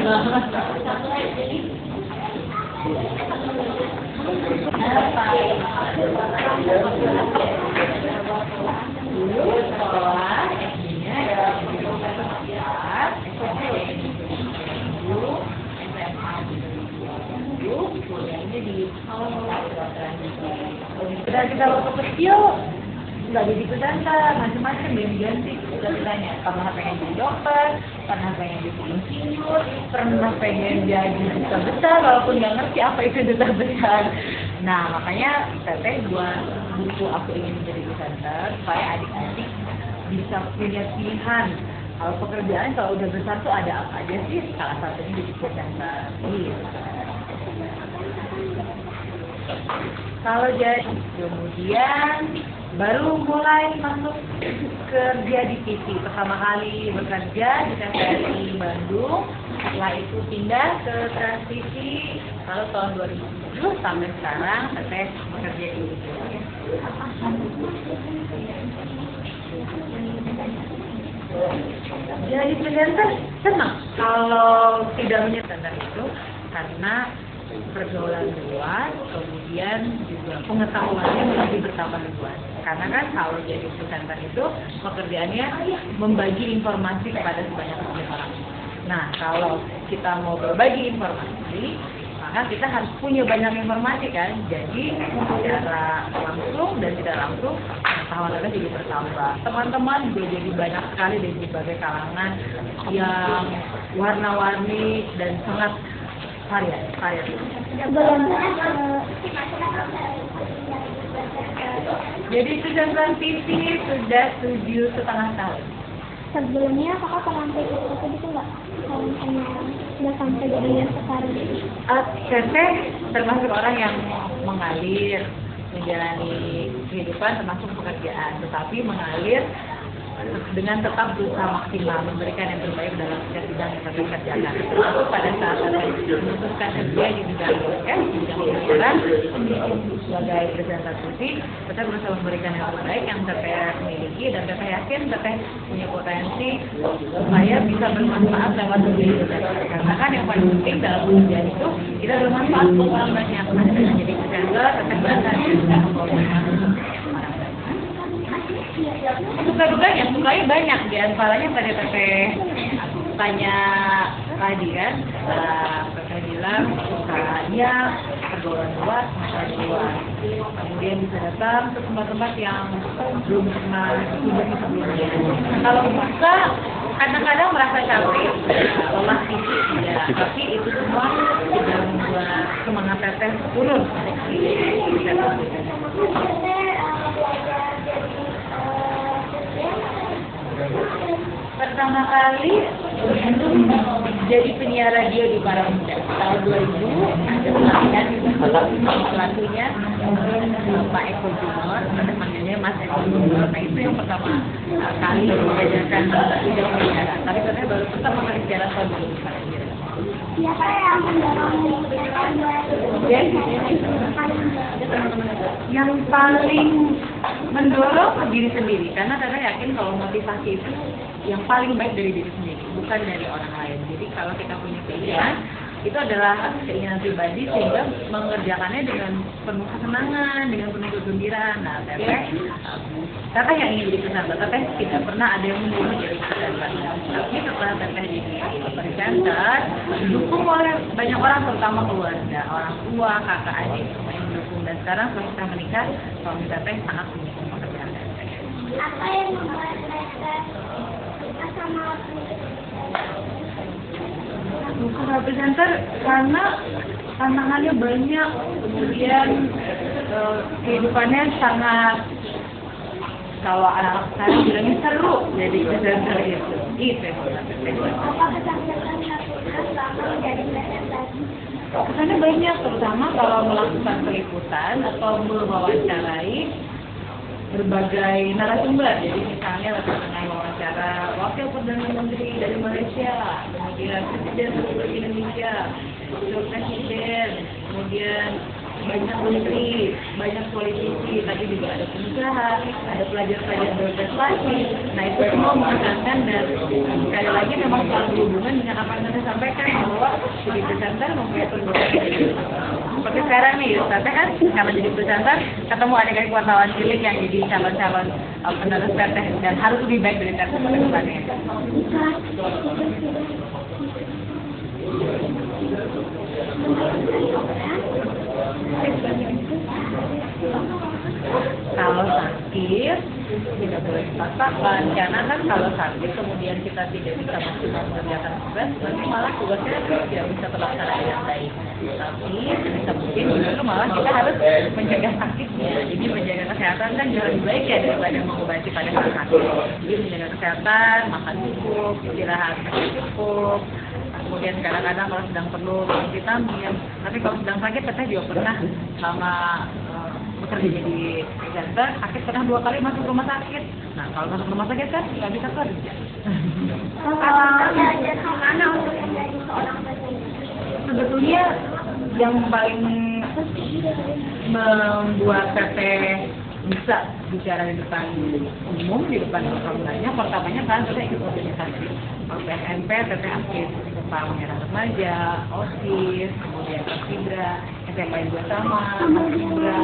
Dulu sekolah SD-nya ya dulu SMA dulu kuliahnya di udah kita waktu kecil nggak jadi presenter, macam-macam ganti kita ditanya pernah pengen jadi dokter, pernah pengen jadi insinyur, pernah pengen jadi duta besar walaupun nggak ngerti apa itu duta besar. Nah makanya Teteh buat buku Aku Ingin Menjadi Presenter supaya adik-adik bisa punya pilihan. Kalau pekerjaan kalau udah besar tuh ada apa aja sih? Salah satunya jadi presenter. Kalau jadi kemudian baru mulai masuk kerja di TV. Pertama kali bekerja di TVRI Bandung. Setelah itu pindah ke Transvisi. Lalu tahun 2007 sampai sekarang Teteh bekerja di TV. Jadi presenter senang kalau tidak menyertakan itu karena pergaulan luas, kemudian juga pengetahuannya lebih bertambah luas. Karena kan kalau jadi presenter itu pekerjaannya membagi informasi kepada sebanyak orang. Nah, kalau kita mau berbagi informasi, maka kita harus punya banyak informasi kan. Jadi secara langsung dan tidak langsung pengetahuan kita jadi bertambah. Teman-teman juga jadi banyak sekali dari berbagai kalangan yang warna-warni dan sangat variatif. Jadi presenter TV sudah 7,5 tahun. Sebelumnya kakak pernah ikut gitu nggak? Kalau misalnya udah sampai jadi yang sekarang ini? Teteh termasuk orang yang mengalir, menjalani kehidupan termasuk pekerjaan, tetapi mengalir dengan tetap berusaha maksimal memberikan yang terbaik dalam setiap bidang yang Teteh kerjakan. Termasuk pada saat Teteh memutuskan kerja di bidang podcast, di bidang hiburan, sebagai presenter TV, Teteh berusaha memberikan yang terbaik yang Teteh miliki dan Teteh yakin Teteh punya potensi supaya bisa bermanfaat lewat dunia Teteh. Karena kan yang paling penting dalam pekerjaan itu kita bermanfaat untuk orang banyak. Jadi presenter, Teteh berusaha suka-dukanya, sukanya banyak, diantaranya pada Teteh tanya tadi kan, Teteh bilang sukanya pergaulan luas, masyarakat luas, kemudian bisa datang ke tempat-tempat yang belum pernah dikunjungi sebelumnya. Kalau suka, kadang-kadang merasa capek, lelah fisik, ya, tapi itu semua sudah membuat semangat Teteh turun. Pertama kali jadi penyiar radio di Para Muda tahun 2000 ada pelatihan pelatihnya Pak Eko Junior, ada panggilnya Mas Eko Junior. Nah itu yang pertama kali mengajarkan bidang penyiaran. Tapi saya baru pertama kali siaran tahun 2000. Siapa yang mendorong yang paling mendorong diri sendiri, karena Teteh yakin kalau motivasi itu yang paling baik dari diri sendiri, bukan dari orang lain. Jadi kalau kita punya keinginan, itu adalah keinginan pribadi sehingga mengerjakannya dengan penuh kesenangan, dengan penuh kegembiraan. Nah, Teteh yang ingin jadi presenter, Teteh tidak pernah ada yang menyuruh jadi presenter. Tapi setelah Teteh jadi presenter, didukung oleh banyak orang, terutama keluarga, orang tua, kakak, adik, semua yang mendukung. Dan sekarang setelah kita menikah, suami Teteh sangat mendukung pekerjaan Teteh. Apa yang membuat Teteh suka sama bukan presenter karena tantangannya banyak, kemudian kehidupannya sangat, kalau anak sekarang bilangnya seru jadi presenter itu. Itu yang apa kesan-kesan yang selama menjadi presenter? kesannya banyak, terutama kalau melakukan peliputan atau mewawancarai berbagai narasumber. Jadi misalnya dengan wawancara Wakil Perdana Menteri dari Malaysia, kemudian Presiden Republik Indonesia, Presiden, kemudian banyak menteri, banyak politisi, tapi juga ada pengusaha, ada pelajar-pelajar berprestasi. Nah itu semua mengesankan dan sekali lagi memang selalu berhubungan dengan apa yang saya sampaikan bahwa jadi presenter mungkin seperti sekarang nih, Ustaznya kan karena jadi presenter ketemu adik-adik wartawan cilik yang jadi calon-calon penerus teteh dan harus lebih baik dari teteh ke depannya. Kalau sakit tidak boleh dipaksakan, karena kan kalau sakit kemudian kita tidak bisa maksimal mengerjakan tugas, berarti malah tugasnya tidak bisa terlaksana dengan baik. Tapi bisa mungkin justru malah kita harus mencegah sakitnya. Jadi menjaga kesehatan kan jauh lebih baik ya daripada mengobati pada saat sakit. Jadi menjaga kesehatan, makan cukup, istirahat cukup. Kemudian kadang-kadang kalau sedang perlu vitamin, tapi kalau sedang sakit teteh juga pernah selama bekerja jadi presenter, sakit pernah 2 kali masuk rumah sakit. Nah kalau masuk rumah sakit kan nggak bisa kerja. Belajar kemana untuk menjadi seorang presenter? Sebetulnya yang paling membuat teteh bisa bicara di depan umum, di depan orang-orangnya, pertamanya kan teteh ikut organisasi. Waktu SMP teteh aktif Pangeran Remaja, OSIS, kemudian Paskibra, SMA juga sama, Paskibra,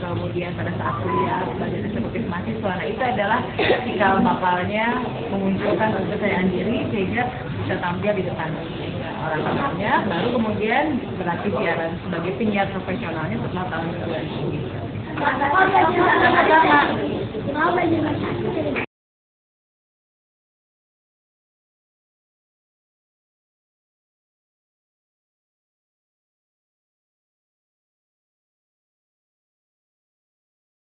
kemudian pada saat kuliah sebagai eksekutif mahasiswa. Nah itu adalah cikal bakalnya memunculkan kepercayaan diri sehingga bisa tampil di depan orang-orangnya, baru kemudian berlatih siaran sebagai penyiar profesionalnya setelah tahun 2000. Sama-sama.